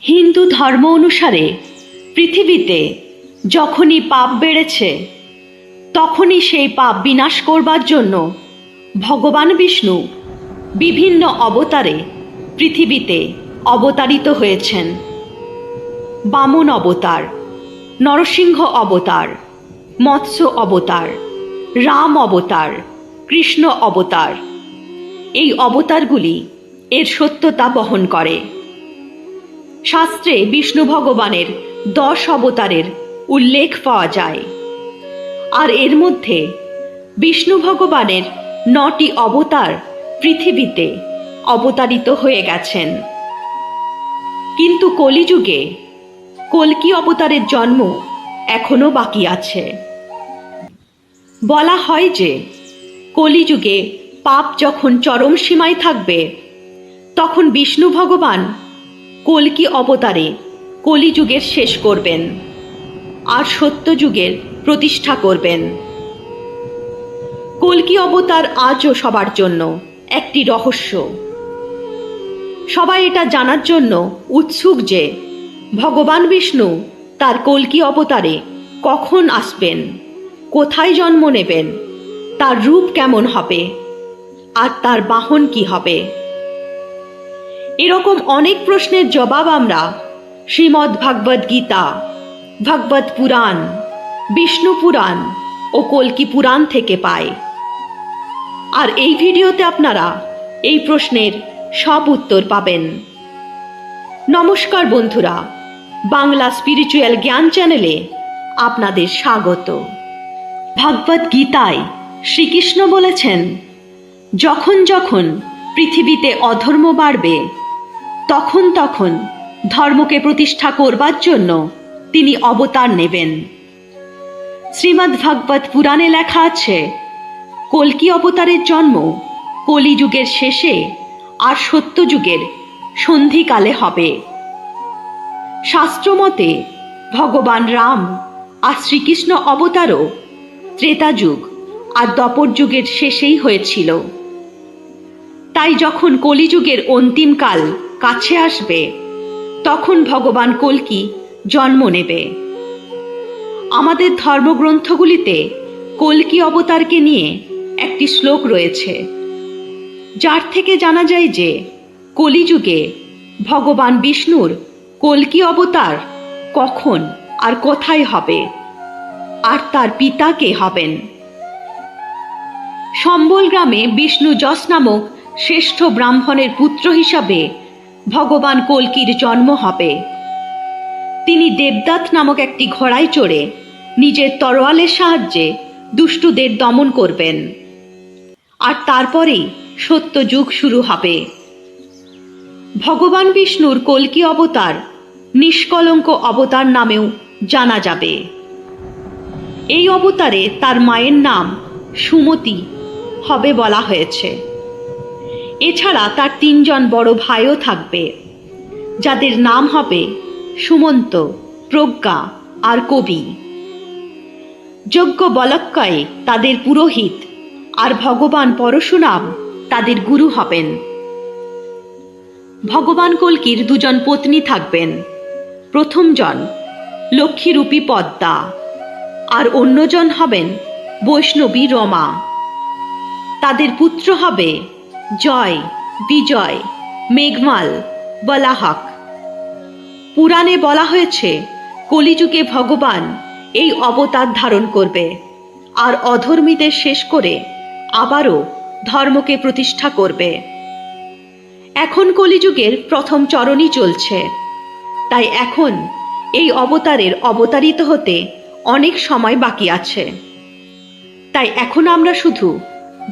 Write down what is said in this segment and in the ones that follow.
হিন্দু ধর্ম অনুসারে পৃথিবীতে যখনই পাপ বেড়েছে তখনই সেই পাপ বিনাশ করবার জন্য ভগবান বিষ্ণু বিভিন্ন অবতারে পৃথিবীতে অবতারিত হয়েছেন। বামন অবতার, নরসিংহ অবতার, মৎস্য অবতার, রাম অবতার, কৃষ্ণ অবতার। এই অবতারগুলি এর সত্যতা বহন করে। শাস্ত্রে বিষ্ণু ভগবানের 10 অবতারের উল্লেখ পাওয়া যায়, আর এর মধ্যে বিষ্ণু ভগবানের 9টি অবতার পৃথিবীতে অবতারিত হয়ে গেছেন। কিন্তু কলিযুগে কল্কি অবতারের জন্ম এখনো বাকি আছে। বলা হয় যে কলিযুগে পাপ যখন চরম সীমায় থাকবে তখন বিষ্ণু ভগবান কল্কি অবতারে কলিযুগের শেষ করবেন আর সত্যযুগের প্রতিষ্ঠা করবেন। কল্কি অবতার আজও সবার জন্য একটি রহস্য। সবাই এটা জানার জন্য উৎসুক যে ভগবান বিষ্ণু তার কল্কি অবতারে কখন আসবেন, কোথায় জন্ম নেবেন, তার রূপ কেমন হবে আর তার বাহন কি হবে। এরকম অনেক প্রশ্নের জবাব আমরা শ্রীমদ্ ভাগবত গীতা, ভাগবত পুরাণ, বিষ্ণু পুরাণ ও কল্কি পুরাণ থেকে পাই। আর এই ভিডিওতে আপনারা এই প্রশ্নের সব উত্তর পাবেন। নমস্কার বন্ধুরা, বাংলা স্পিরিচুয়াল জ্ঞান চ্যানেলে আপনাদের স্বাগত। ভাগবত গীতায় শ্রীকৃষ্ণ বলেছেন, যখন যখন পৃথিবীতে অধর্ম বাড়বে তখন তখন ধর্মকে প্রতিষ্ঠা করবার জন্য তিনি অবতার নেবেন। শ্রীমদ্ ভাগবত পুরাণে লেখা আছে, কল্কি অবতারের জন্ম কলিযুগের শেষে আর সত্যযুগের সন্ধিকালে হবে। শাস্ত্রমতে ভগবান রাম আর শ্রীকৃষ্ণ অবতারও ত্রেতা যুগ আর দ্বাপর যুগের শেষেই হয়েছিল। তাই যখন কলিযুগের অন্তিম কাল কাছে আসবে তখন ভগবান কল্কি জন্ম নেবে। আমাদের ধর্মগ্রন্থগুলিতে কল্কি অবতারকে নিয়ে একটি শ্লোক রয়েছে, যার থেকে জানা যায় যে কলিযুগে ভগবান বিষ্ণুর কল্কি অবতার কখন আর কোথায় হবে আর তার পিতা কে হবেন। সম্বল গ্রামে বিষ্ণু যশ নামক শ্রেষ্ঠ ব্রাহ্মণের পুত্র হিসাবে ভগবান কল্কির জন্ম হবে। তিনি দেবদাত নামক একটি ঘোড়ায় চড়ে নিজের তরোয়ালের সাহায্যে দুষ্টুদের দমন করবেন, আর তারপরেই সত্যযুগ শুরু হবে। ভগবান বিষ্ণুর কল্কি অবতার নিষ্কলঙ্ক অবতার নামেও জানা যাবে। এই অবতারে তার মায়ের নাম সুমতি হবে বলা হয়েছে। এছাড়া তার 3 জন বড় ভাইও থাকবে, যাদের নাম হবে সুমন্ত, প্রজ্ঞা আর কবি। যজ্ঞ বলক্কয় তাদের পুরোহিত আর ভগবান পরশুরাম তাদের গুরু হবেন। ভগবান কল্কির 2 জন পত্নী থাকবেন। প্রথম জন লক্ষ্মীরূপী পদ্মা আর অন্যজন হবেন বৈষ্ণবী রমা। তাদের পুত্র হবে জয়, বিজয়, মেঘমাল, বলাহক। পুরাণে বলা হয়েছে কলিযুগে ভগবান এই অবতার ধারণ করবে আর অধর্মীদের শেষ করে আবারও ধর্মকে প্রতিষ্ঠা করবে। এখন কলিযুগের প্রথম চরণই চলছে, তাই এখন এই অবতারের অবতারিত হতে অনেক সময় বাকি আছে। তাই এখন আমরা শুধু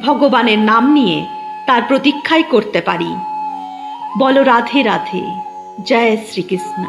ভগবানের নাম নিয়ে তার প্রতীক্ষাই করতে পারি। বলো রাধে রাধে, জয় শ্রীকৃষ্ণ।